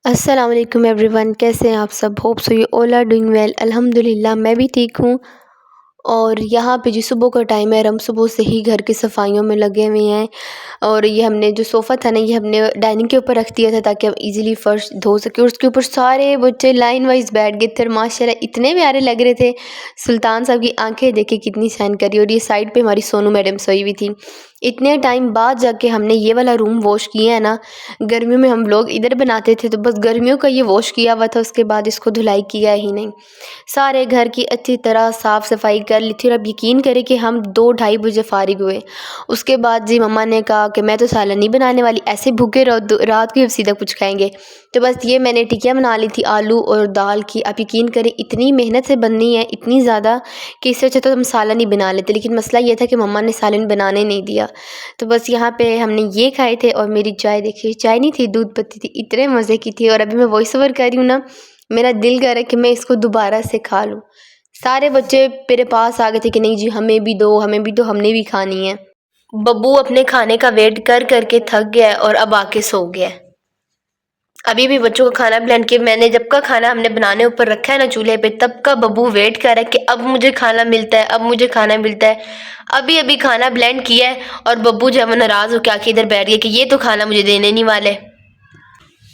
अस्सलाम वालेकुम एवरीवन, कैसे हैं आप सब। Hope so you all are doing well. अल्हम्दुलिल्लाह मैं भी ठीक हूँ। और यहाँ पे जी सुबह का टाइम है और हम सुबह से ही घर की सफाइयों में लगे हुए हैं। और ये हमने जो सोफ़ा था ना, ये हमने डाइनिंग के ऊपर रख दिया था ताकि हम इजीली फ़र्श धो सकें। और उसके ऊपर सारे बच्चे लाइन वाइज बैठ गए थे और माशाल्लाह इतने प्यारे लग रहे थे। सुल्तान साहब की आंखें देखे कितनी शाइन करी। और ये साइड पे हमारी सोनू मैडम सोई हुई थी। इतने टाइम बाद जाके हमने ये वाला रूम वॉश किया है ना। गर्मियों में हम लोग इधर बनाते थे तो बस गर्मियों का ये वॉश किया हुआ था, उसके बाद इसको धुलाई किया ही नहीं। सारे घर की अच्छी तरह साफ़ सफाई कर ली थी। और अब यकीन करें कि हम 2-2:30 बजे फ़ारिग हुए। उसके बाद जी मम्मा ने कहा कि मैं तो सालन नहीं बनाने वाली, ऐसे भूखे रहो, रात को अब सीधा कुछ खाएंगे। तो बस ये मैंने टिकिया बना ली थी आलू और दाल की। आप यकीन करें इतनी मेहनत से बननी है, इतनी ज़्यादा कि इससे अच्छा तो हम सालन ही बना लेते। लेकिन मसला ये था कि मम्मा ने सालन बनाने नहीं दिया। तो बस यहाँ पे हमने ये खाए थे। और मेरी चाय देखिए, चाय नहीं थी, दूध पत्ती थी, इतने मज़े की थी। और अभी मैं वॉइस ओवर कर रही हूँ ना, मेरा दिल कर रहा है कि मैं इसको दोबारा से खा लूँ। सारे बच्चे मेरे पास आ गए थे कि नहीं जी हमें भी दो, हमें भी दो, हमने भी खानी है। बब्बू अपने खाने का वेट कर करके थक गया है और अब आके सो गया है। अभी भी बच्चों का खाना ब्लेंड के मैंने जब का खाना हमने बनाने ऊपर रखा है ना चूल्हे पे, तब का बब्बू वेट कर रहा है कि अब मुझे खाना मिलता है, अब मुझे खाना मिलता है। अभी अभी खाना ब्लेंड किया है और बब्बू जो है वो नाराज़ होकर आके इधर बैठ गया कि ये तो खाना मुझे देने नहीं वाले।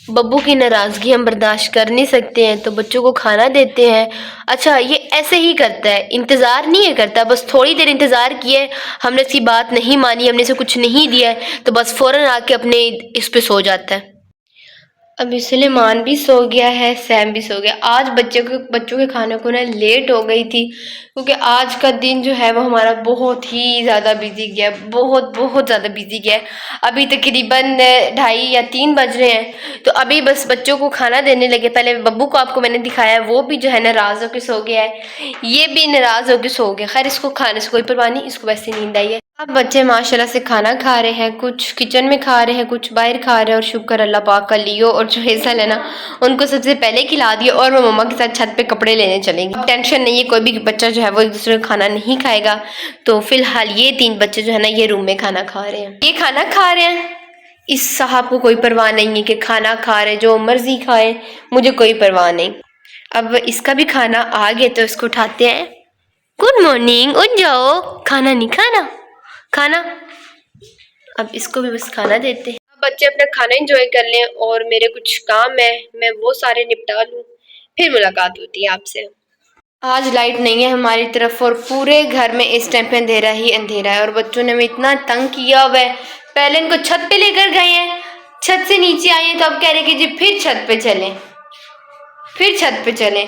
बब्बू की नाराज़गी हम बर्दाश्त कर नहीं सकते हैं तो बच्चों को खाना देते हैं। अच्छा ये ऐसे ही करता है, इंतज़ार नहीं है करता, बस थोड़ी देर इंतज़ार किया है, हमने इसकी बात नहीं मानी, हमने इसे कुछ नहीं दिया है तो बस फ़ौरन आके अपने इस पे सो जाता है। अभी सुलेमान भी सो गया है, सैम भी सो गया। आज बच्चों के खाने को ना लेट हो गई थी क्योंकि आज का दिन जो है वो हमारा बहुत ही ज़्यादा बिजी गया, बहुत बहुत ज़्यादा बिजी गया। अभी तकरीबन 2:30 या 3 बज रहे हैं तो अभी बस बच्चों को खाना देने लगे। पहले बब्बू को आपको मैंने दिखाया, वो भी जो है नाराज़ होकर सो गया है, ये भी नाराज़ होकर सो गया। खैर इसको खाने से कोई परवाह नहीं, इसको वैसे नींद आई है। अब बच्चे माशाल्लाह से खाना खा रहे हैं, कुछ किचन में खा रहे हैं, कुछ बाहर खा रहे हैं। और शुक्र अल्लाह पाक का, लियो और जो हेसल है ना उनको सबसे पहले खिला दिया और वो मम्मा के साथ छत पे कपड़े लेने चलेंगे। अब टेंशन नहीं है, कोई भी बच्चा जो है वो एक दूसरे का खाना नहीं खाएगा। तो फिलहाल ये 3 बच्चे जो है ना ये रूम में खाना खा रहे हैं, ये खाना खा रहे हैं। इस साहब को कोई परवाह नहीं है कि खाना खा रहे, जो मर्जी खाए, मुझे कोई परवाह नहीं। अब इसका भी खाना आ गया तो इसको उठाते हैं। गुड मॉर्निंग, उठ जाओ, खाना नहीं खाना, खाना। अब इसको भी बस खाना देते हैं। अब बच्चे अपना खाना एंजॉय कर लें और मेरे कुछ काम है मैं वो सारे निपटा लूँ, फिर मुलाकात होती है आपसे। आज लाइट नहीं है हमारी तरफ और पूरे घर में इस टाइम पे अंधेरा ही अंधेरा है। और बच्चों ने हमें इतना तंग किया हुआ है, पहले इनको छत पे लेकर गए हैं, छत से नीचे आए हैं तो अब कह रहे कि जी फिर छत पे चलें, फिर छत पे चलें।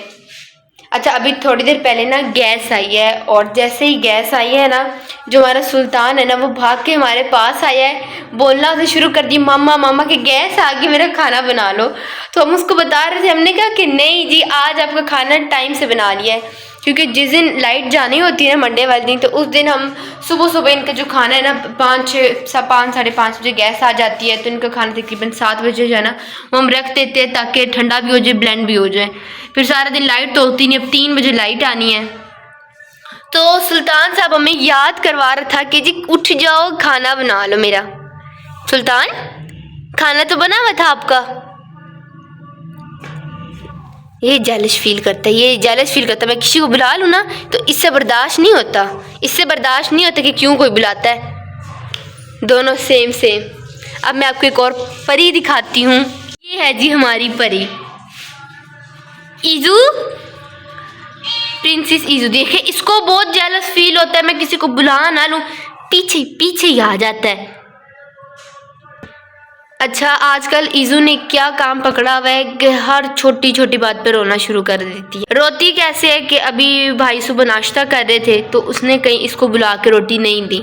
अच्छा अभी थोड़ी देर पहले ना गैस आई है और जैसे ही गैस आई है ना, जो हमारा सुल्तान है ना वो भाग के हमारे पास आया है, बोलना उसे शुरू कर दी, मामा मामा कि गैस आ गई, मेरा खाना बना लो। तो हम उसको बता रहे थे, हमने कहा कि नहीं जी आज आपका खाना टाइम से बना लिया है, क्योंकि जिस दिन लाइट जानी होती है ना मंडे वाले दिन, तो उस दिन हम सुबह सुबह इनका जो खाना है ना 5 साढ़े 5 बजे गैस आ जाती है तो इनका खाना तकरीबन 7 बजे जो है ना वो हम रख देते हैं ताकि ठंडा भी हो जाए, ब्लेंड भी हो जाए। फिर सारा दिन लाइट तो होती नहीं, अब 3 बजे लाइट आनी है। तो सुल्तान साहब हमें याद करवा रहा था कि जी उठ जाओ खाना बना लो मेरा। सुल्तान खाना तो बना हुआ था आपका। ये जेलस फील करता है, ये जेलस फील करता है। मैं किसी को बुला लूँ ना तो इससे बर्दाश्त नहीं होता, इससे बर्दाश्त नहीं होता कि क्यों कोई बुलाता है। दोनों सेम सेम। अब मैं आपको एक और परी दिखाती हूँ, ये है जी हमारी परी ईजू, प्रिंसेस ईजू। देखे इसको बहुत जेलस फील होता है, मैं किसी को बुला ना लूँ पीछे पीछे ही आ जाता है। अच्छा आजकल ईजू ने क्या काम पकड़ा हुआ है कि हर छोटी छोटी बात पे रोना शुरू कर देती है। रोती कैसे है कि अभी भाई सुबह नाश्ता कर रहे थे तो उसने कहीं इसको बुला के रोटी नहीं दी।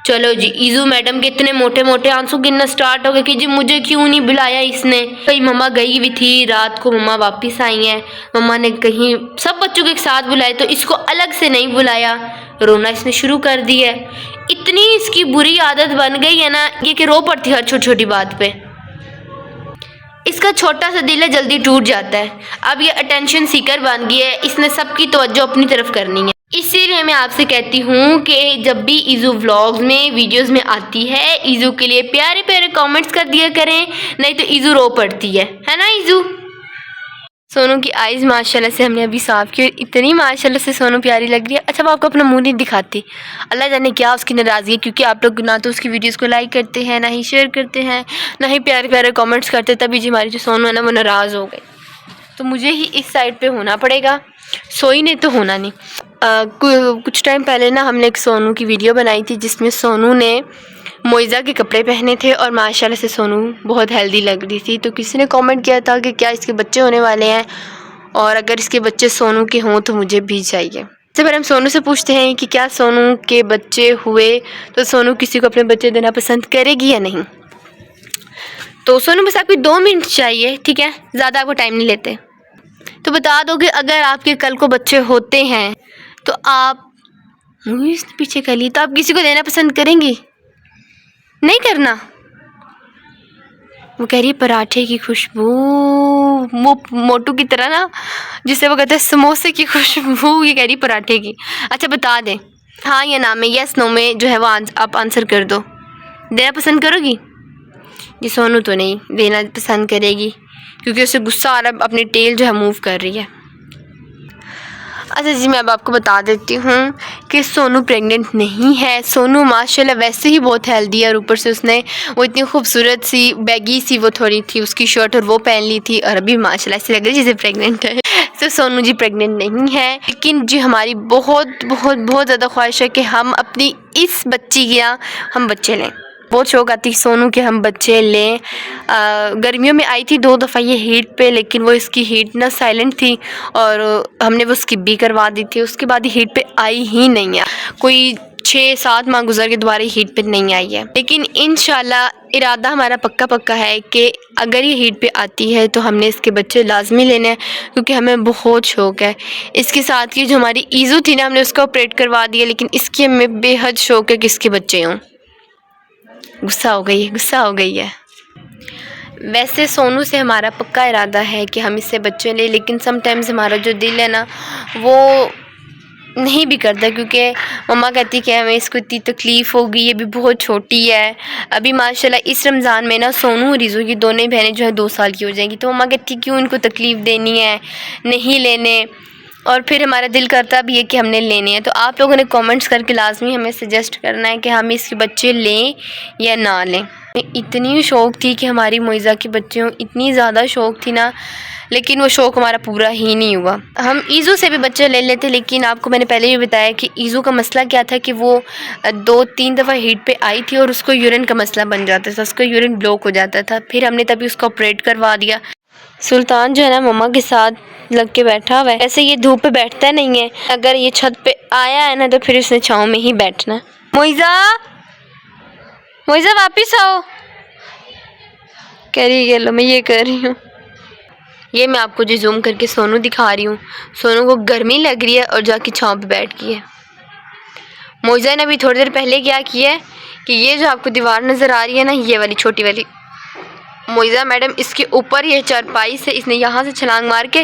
चलो जी ईजू मैडम के इतने मोटे मोटे आंसू गिनना स्टार्ट हो गए कि जी मुझे क्यों नहीं बुलाया इसने। कहीं मम्मा गई हुई थी, रात को मम्मा वापस आई हैं, मम्मा ने कहीं सब बच्चों को एक साथ बुलाया तो इसको अलग से नहीं बुलाया, रोना इसने शुरू कर दी है। इतनी इसकी बुरी आदत बन गई है ना ये कि रो पड़ती है हर छोटी छोटी बात पे। इसका छोटा सा दिल है, जल्दी टूट जाता है। अब ये अटेंशन सीकर बन गई है, इसने सबकी तवज्जो अपनी तरफ करनी है। इसीलिए मैं आपसे कहती हूँ कि जब भी ईज़ू व्लॉग्स में वीडियोस में आती है, ईज़ू के लिए प्यारे प्यारे कमेंट्स कर दिया करें, नहीं तो ईज़ू रो पड़ती है ना ईज़ू। सोनू की आइज़ माशाल्लाह से हमने अभी साफ़ की और इतनी माशाल्लाह से सोनू प्यारी लग रही है। अच्छा वो आपको अपना मुंह नहीं दिखाती, अल्लाह जाने क्या उसकी नाराज़गी है, क्योंकि आप लोग ना तो उसकी वीडियोस को लाइक करते हैं, ना ही शेयर करते हैं, ना ही प्यारे प्यारे कमेंट्स करते, तभी जी हमारी जो सोनू है ना वो नाराज़ हो गई। तो मुझे ही इस साइड पे होना पड़ेगा, सोई ने तो होना नहीं। कुछ टाइम पहले ना हमने एक सोनू की वीडियो बनाई थी जिसमें सोनू ने मोइज़ा के कपड़े पहने थे और माशाल्लाह से सोनू बहुत हेल्दी लग रही थी। तो किसी ने कमेंट किया था कि क्या इसके बच्चे होने वाले हैं, और अगर इसके बच्चे सोनू के हों तो मुझे भी चाहिए। सबसे पहले हम सोनू से पूछते हैं कि क्या सोनू के बच्चे हुए तो सोनू किसी को अपने बच्चे देना पसंद करेगी या नहीं। तो सोनू बस आपको 2 मिनट चाहिए, ठीक है, ज़्यादा आपको टाइम नहीं लेते। तो बता दो कि अगर आपके कल को बच्चे होते हैं तो आप इसने पीछे कर ली, तो आप किसी को देना पसंद करेंगी? नहीं करना? वो कह रही है पराठे की खुशबू, मोटू की तरह ना, जिसे वो कहते हैं समोसे की खुशबू, ये कह रही पराठे की। अच्छा बता दें हाँ या ना में, यस नो में जो है वो आप आंसर कर दो। देना पसंद करोगी? ये सोनू तो नहीं देना पसंद करेगी क्योंकि उसे गुस्सा आ रहा है, अपनी टेल जो है मूव कर रही है। अच्छा जी मैं अब आपको बता देती हूँ कि सोनू प्रेग्नेंट नहीं है। सोनू माशाल्लाह वैसे ही बहुत हेल्दी है और ऊपर से उसने वो इतनी खूबसूरत सी बैगी सी वो थोड़ी थी उसकी शर्ट और वो पहन ली थी और अभी माशाल्लाह ऐसी लग रही है जैसे प्रेग्नेंट है। तो सोनू जी प्रेग्नेंट नहीं है, लेकिन जी हमारी बहुत बहुत बहुत ज़्यादा ख्वाहिश है कि हम अपनी इस बच्ची की ना हम बच्चे लें। बहुत शौक़ आती सोनू के हम बच्चे लें। गर्मियों में आई थी 2 दफ़ा ये हीट पे, लेकिन वो इसकी हीट ना साइलेंट थी और हमने वो स्किप भी करवा दी थी। उसके बाद हीट पे आई ही नहीं है, कोई 6-7 माह गुजर के दोबारा हीट पे नहीं आई है। लेकिन इंशाल्लाह इरादा हमारा पक्का है कि अगर ये हीट पे आती है तो हमने इसके बच्चे लाजमी लेने हैं, क्योंकि हमें बहुत शौक़ है। इसके साथ ही जो हमारी ईज़ू थी ना हमने उसका ऑपरेट करवा दिया, लेकिन इसकी हमें बेहद शौक़ है कि इसके बच्चे हों। गुस्सा हो गई है। वैसे सोनू से हमारा पक्का इरादा है कि हम इससे बच्चे लें, लेकिन समटाइम्स हमारा जो दिल है ना वो नहीं भी करता, क्योंकि मम्मा कहती कि हमें इसको इतनी तकलीफ़ होगी, ये भी बहुत छोटी है। अभी माशाल्लाह इस रमज़ान में ना सोनू और ईज़ू की दोनों बहनें जो है 2 साल की हो जाएंगी, तो मम्मा कहती क्यों इनको तकलीफ़ देनी है, नहीं लेने। और फिर हमारा दिल करता भी है कि हमने लेने हैं। तो आप लोगों ने कमेंट्स करके लाजमी हमें सजेस्ट करना है कि हम इसके बच्चे लें या ना लें। इतनी शौक़ थी कि हमारी मोइज़ा के बच्चे हों, इतनी ज़्यादा शौक़ थी ना, लेकिन वो शौक़ हमारा पूरा ही नहीं हुआ। हम ईज़ू से भी बच्चे ले लेते, लेकिन आपको मैंने पहले भी बताया कि ईज़ू का मसला क्या था कि वो 2-3 दफ़ा हीट पे आई थी और उसको यूरिन का मसला बन जाता था, उसको यूरिन ब्लॉक हो जाता था। फिर हमने तभी उसको ऑपरेट करवा दिया। सुल्तान जो है ना मम्मा के साथ लग के बैठा हुआ है। ऐसे ये धूप पे बैठता नहीं है, अगर ये छत पे आया है ना तो फिर उसने छाँव में ही बैठना है। मोइज़ा वापिस आओ, कह रही है लो मैं ये कर रही हूँ। ये मैं आपको जो जूम करके सोनू दिखा रही हूँ, सोनू को गर्मी लग रही है और जाके छाँव पे बैठ गई है। मोइज़ा ने अभी थोड़ी देर पहले क्या किया है कि ये जो आपको दीवार नज़र आ रही है ना, ये वाली छोटी वाली, मोइज़ा मैडम इसके ऊपर ये चारपाई से इसने यहाँ से छलांग मार के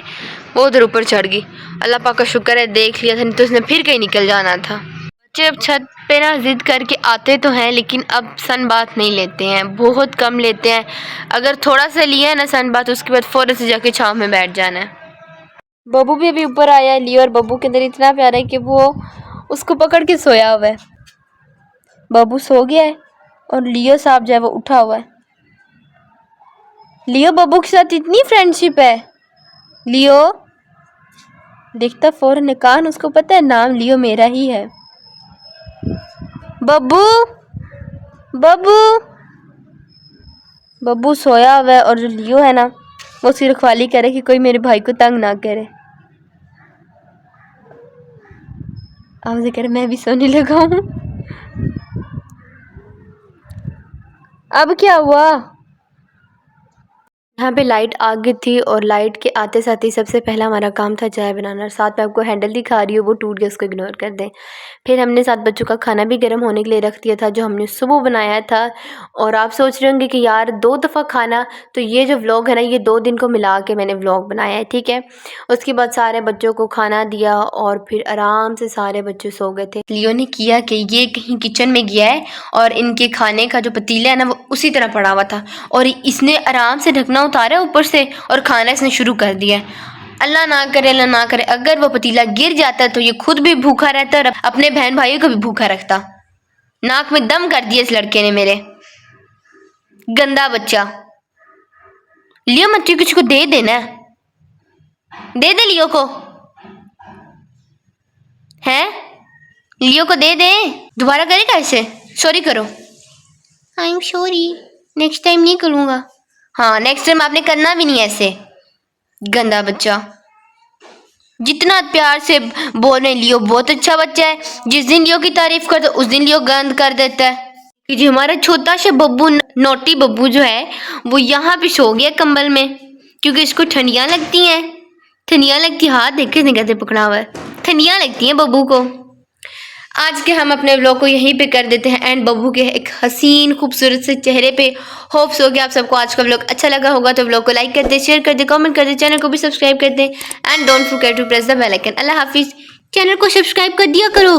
वो उधर ऊपर चढ़ गई। अल्लाह पाक का शुक्र है देख लिया था, नहीं तो इसने फिर कहीं निकल जाना था। बच्चे अब छत पे ना ज़िद करके आते तो हैं, लेकिन अब सन बात नहीं लेते हैं, बहुत कम लेते हैं। अगर थोड़ा सा लिया है ना सन बात, उसके बाद फ़ौरन से जाके छाँव में बैठ जाना है। बब्बू भी अभी ऊपर आया है। लियो और बब्बू के अंदर इतना प्यारा है कि वो उसको पकड़ के सोया हुआ है। बब्बू सो गया है और लियो साहब जो है वो उठा हुआ है। लियो बब्बू के साथ इतनी फ्रेंडशिप है। लियो देखता फौरन कान, उसको पता है नाम लियो मेरा ही है। बब्बू बब्बू बब्बू सोया हुआ है और जो लियो है ना वो उसकी रखवाली करे कि कोई मेरे भाई को तंग ना करे। अब से कर मैं भी सोने लगा हूँ। अब क्या हुआ? यहाँ पे लाइट आ गई थी और लाइट के आते साथ ही सबसे पहला हमारा काम था चाय बनाना। साथ में आपको हैंडल दिखा रही हूँ, वो टूट गया, उसको इग्नोर कर दें। फिर हमने 7 बच्चों का खाना भी गर्म होने के लिए रख दिया था जो हमने सुबह बनाया था। और आप सोच रहे होंगे कि यार 2 दफ़ा खाना, तो ये जो व्लॉग है ना, ये 2 दिन को मिला के मैंने व्लॉग बनाया है, ठीक है। उसके बाद सारे बच्चों को खाना दिया और फिर आराम से सारे बच्चे सो गए थे। लियो ने किया कि ये कहीं किचन में गया है और इनके खाने का जो पतीला है ना वो उसी तरह पड़ा हुआ था, और इसने आराम से ढकना उतारा ऊपर से और खाना इसने शुरू कर दिया। अल्लाह ना करे, अल्लाह ना करे, अगर वो पतीला गिर जाता तो ये खुद भी भूखा रहता और अपने बहन भाइयों को भी भूखा रखता। नाक में दम कर दिया इस लड़के ने मेरे, गंदा बच्चा। लियो मत, किसी को दे देना, दे दे लियो को, है लियो को दे दे। दोबारा करेगा ऐसे? सॉरी करो। I am sorry, next time नहीं करूँगा। हाँ, नेक्स्ट टाइम आपने करना भी नहीं ऐसे, गंदा बच्चा। जितना प्यार से बोल रहे लियो बहुत अच्छा बच्चा है, जिस दिन लियो की तारीफ कर दो उस दिन लियो गंद कर देता है। कि जो हमारा छोटा सा बब्बू, नोटी बब्बू जो है, वो यहाँ पे सो गया कंबल में, क्योंकि इसको ठंडियाँ लगती हैं। ठंडियाँ लगती, हाथ देखे नहीं कैसे पकड़ा हुआ है, ठंडियाँ लगती हैं बब्बू को। आज के हम अपने व्लॉग को यहीं पे कर देते हैं एंड बब्बू के एक हसीन खूबसूरत से चेहरे पे। होप्स हो गया आप सबको आज का व्लॉग अच्छा लगा होगा, तो व्लॉग को लाइक कर दे, शेयर कर दे, कमेंट कर दे, चैनल को भी सब्सक्राइब कर दे and don't forget to press the bell icon. अल्लाह हाफिज। चैनल को सब्सक्राइब कर दिया करो।